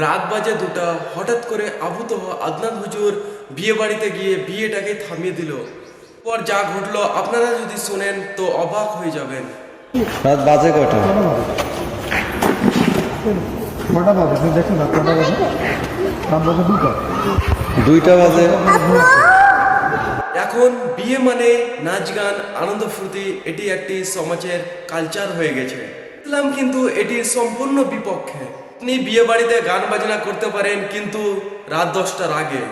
রাত বাজে 2টা। হঠাৎ করে আবুতোহ আদনান হুজুর বিয়ে বাড়িতে গিয়ে বিয়েটাকে থামিয়ে দিল। পর যা ঘটলো আপনারা যদি শোনেন তো অবাক হয়ে যাবেন। রাত বাজে কটা? কটা বাজে আপনি দেখুন না, কটা বাজে? রাত বাজে 2টা। 2টা বাজে। এখন বিয়ে মানে নাচ গান আনন্দ ফুর্তি, এটি একটি সমাজের কালচার হয়ে গেছে। ইসলাম কিন্তু এটির সম্পূর্ণ বিপক্ষে। আপনি বিয়ে বাড়িতে গান বাজনা করতে পারেন, কিন্তু রাত 10টার আগে।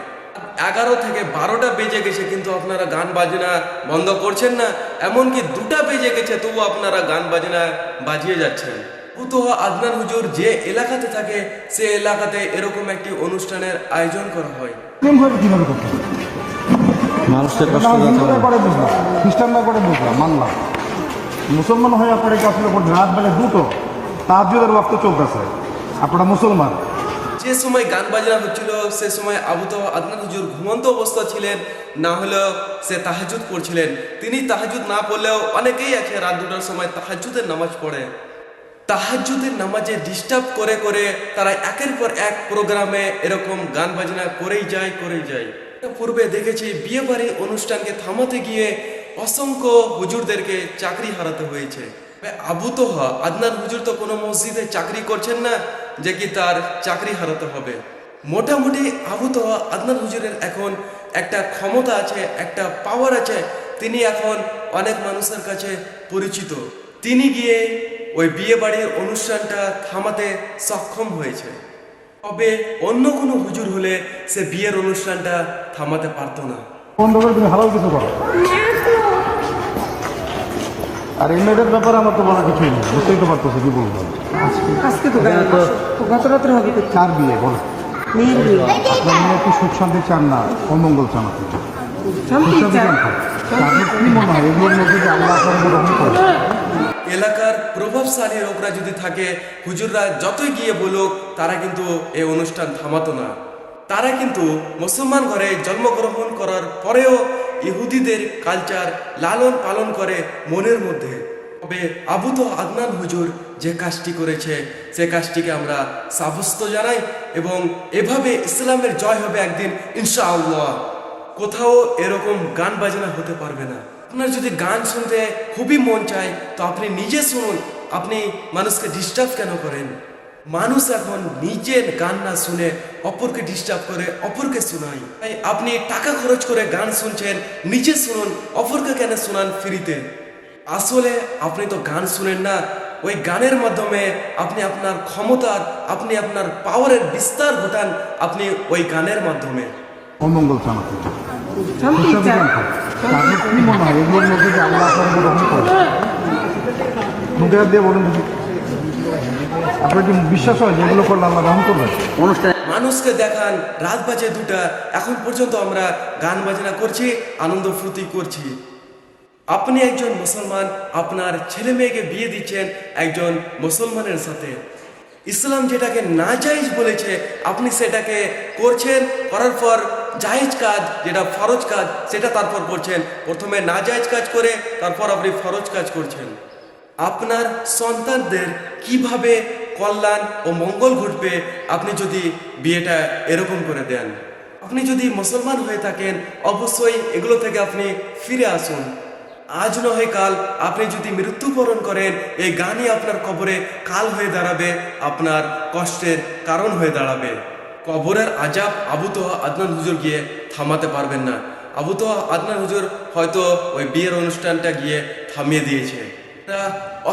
11 থেকে 12টা বেজে গেছে কিন্তু আপনারা গান বাজনা বন্ধ করছেন না। এমনকি 2টা বেজে গেছে তবু আপনারা গান বাজনা বাজিয়ে যাচ্ছেন। আবুতোহ আদনান হুজুর যে এলাকাতে থাকে সে এলাকাতে এরকম একটি অনুষ্ঠানের আয়োজন করা হয়। এরকমভাবে কিভাবে করতে হবে? মানুষকে এটা কষ্ট না হয় দিতে হিন্দুরা হবে। করে বুঝলাম, খ্রিস্টানরা করে বুঝলাম, মানলাম। মুসলমান হয়ে আপনারা এই কাজগুলো করছেন। রাত বেলা 2টো, তাহাজ্জুদের ওয়াক্ত চলতেছে, আপনারা মুসলমান। যে সময় গান বাজনা হচ্ছিল সে সময় আবুতোহ আদনান হুজুর ঘুমন্ত অবস্থা ছিলেন, না হলেও সে তাহাজ্জুদ পড়ছিলেন। তিনি তাহাজ্জুদ না পড়লেও অনেকেই আছে রাত 2টার সময় তাহাজ্জুদের নামাজ পড়ে। তাহাজ্জুদের নামাজে ডিস্টার্ব করে করে তারা একের পর এক প্রোগ্রামে এরকম গান বাজনা করেই যায়। পূর্বে দেখেছি বিয়ে বাড়ির অনুষ্ঠানকে থামাতে গিয়ে অসংখ্য হুজুরদেরকে চাকরি হারাতে হয়েছে। আবুতোহ আদনান হুজুর তো কোনো মসজিদে চাকরি করছেন না যে কি তার চাকরি হারাতে হবে। মোটামুটি আবুতোহ আদনান হুজুরের এখন একটা ক্ষমতা আছে, একটা পাওয়ার আছে। তিনি এখন অনেক মানুষের কাছে পরিচিত। তিনি গিয়ে ওই বিয়ে বাড়ির অনুষ্ঠানটা থামাতে সক্ষম হয়েছে। তবে অন্য কোনো হুজুর হলে সে বিয়ের অনুষ্ঠানটা থামাতে পারতো না। বন্ধ করে তুমি হালাল কিছু করো। আর এই মেয়েদের ব্যাপারে আমার তো বলার কিছুই নেই, বুঝতেই তো পারতেছে কি বলবো। আজকে তো গত রাত্রে হবে তো কার বিয়ে বলো? মেয়ের বিয়ে। আপনার মেয়ে একটু সুখ শান্তি চান না, অমঙ্গল চান আপনি। সুখ শান্তি শান্তি চান। চান তো? তা আপনি কি মনে হয় এগুলোর মধ্যে যে আল্লাহ আপনাকে গ্রহণ করে? এলাকার প্রভাবশালী লোকরা যদি থাকে, হুজুররা যতই গিয়ে বলুক তারা কিন্তু এই অনুষ্ঠান থামাতো না। তারা কিন্তু মুসলমান ঘরে জন্মগ্রহণ করার পরেও ইহুদিদের কালচার লালন পালন করে মনের মধ্যে। তবে আবুতোহ আদনান হুজুর যে কাজটি করেছে সে কাজটিকে আমরা সাব্যস্ত জানাই, এবং এভাবে ইসলামের জয় হবে একদিন ইনশাআল্লাহ। কোথাও এরকম গান বাজনা হতে পারবে না। আপনার যদি গান শুনতে খুবই মন চায় তো আপনি নিজে শুনুন, আপনি মানুষকে ডিস্টার্ব কেন করেন? মানুষ এখন নিজের গান না শুনে অপরকে ডিস্টার্ব করে, অপরকে শোনায়। তাই আপনি টাকা খরচ করে গান শুনছেন, নিজে শুনুন, অপরকে কেন শোনান ফ্রিতে? আসলে আপনি তো গান শুনেন না, ওই গানের মাধ্যমে আপনি আপনার ক্ষমতার, আপনি আপনার পাওয়ারের বিস্তার ঘটান আপনি ওই গানের মাধ্যমে। অমঙ্গল চান আপনি। শান্তি সুখ শান্তি চান। চান তো? তা আপনি কি মনে হয় এগুলোর মধ্যে যে আল্লাহ আপনাকে গ্রহণ করে? মুখে হাত দিয়ে বলুন দেখি। আপনার কি বিশ্বাস হয় যে এগুলো করলে আল্লাহ গ্রহণ করবে? মানুষকে দেখান রাত বাজে 2টা, এখন পর্যন্ত আমরা গান বাজনা করছি, আনন্দ ফুর্তি করছি। আপনি একজন মুসলমান, আপনার ছেলে মেয়েকে বিয়ে দিচ্ছেন একজন মুসলমানের সাথে। ইসলাম যেটাকে নাজায়েজ বলেছে আপনি সেটাকে করছেন, করার পর জায়েজ কাজ যেটা ফরজ কাজ সেটা তারপর করছেন। প্রথমে নাজায়েজ কাজ করে তারপর আপনি ফরজ কাজ করছেন। আপনার সন্তানদের কিভাবে কল্যাণ ও মঙ্গল ঘটবে আপনি যদি বিয়েটা এরকম করে দেন? আপনি যদি মুসলমান হয়ে থাকেন অবশ্যই এগুলো থেকে আপনি ফিরে আসুন। আজ নয় কাল আপনি যদি মৃত্যুবরণ করেন এই গানই আপনার কবরে কাল হয়ে দাঁড়াবে, আপনার কষ্টের কারণ হয়ে দাঁড়াবে। কবরের আজাব আবুতোহ আদনান হুজুর গিয়ে থামাতে পারবেন না। আবুতোহ আদনান হুজুর হয়তো ওই বিয়ের অনুষ্ঠানটা গিয়ে থামিয়ে দিয়েছে।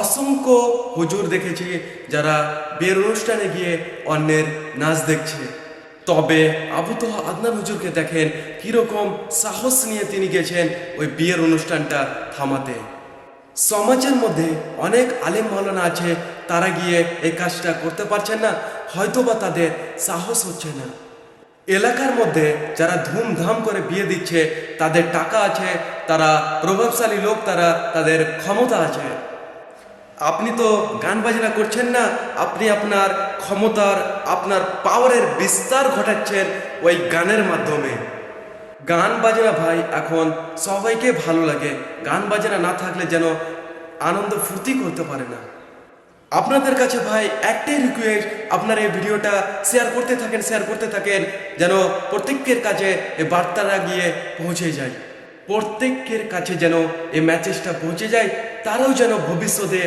অসংখ্য হুজুর দেখেছি যারা বিয়ের অনুষ্ঠানে গিয়ে অন্যের নাচ দেখছে। তবে আবুতোহ আদনান হুজুরকে দেখেন কিরকম সাহস নিয়ে তিনি গেছেন ওই বিয়ের অনুষ্ঠানটা থামাতে। সমাজের মধ্যে অনেক আলেম মাওলানা আছে, তারা গিয়ে এই কাজটা করতে পারছেন না, হয়তোবা তাদের সাহস হচ্ছে না। এলাকার মধ্যে যারা ধুমধাম করে বিয়ে দিচ্ছে তাদের টাকা আছে, তারা প্রভাবশালী লোক, তাদের ক্ষমতা আছে। আপনি তো গান বাজনা করছেন না, আপনি আপনার ক্ষমতার, আপনার পাওয়ারের বিস্তার ঘটাচ্ছেন ওই গানের মাধ্যমে। গান বাজনা ভাই এখন সবাইকে ভালো লাগে, গান বাজনা না থাকলে যেন আনন্দ ফুর্তি করতে পারে না। আপনাদের কাছে ভাই একটাই রিকোয়েস্ট, আপনারা এই ভিডিওটা শেয়ার করতে থাকেন যেন প্রত্যেকের কাছে এই বার্তাটা গিয়ে পৌঁছে যায়, প্রত্যেকের কাছে যেন এই মেসেজটা পৌঁছে যায়, তারাও যেন ভবিষ্যতে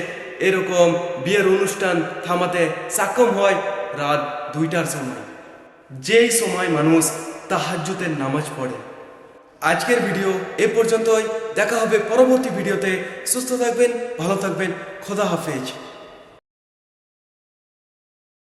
এরকম বিয়ের অনুষ্ঠান থামাতে সক্ষম হয় রাত 2টার সময়, যেই সময় মানুষ তাহাজ্জুদের নামাজ পড়ে। আজকের ভিডিও এ পর্যন্তই, দেখা হবে পরবর্তী ভিডিওতে। সুস্থ থাকবেন, ভালো থাকবেন, খোদা হাফেজ।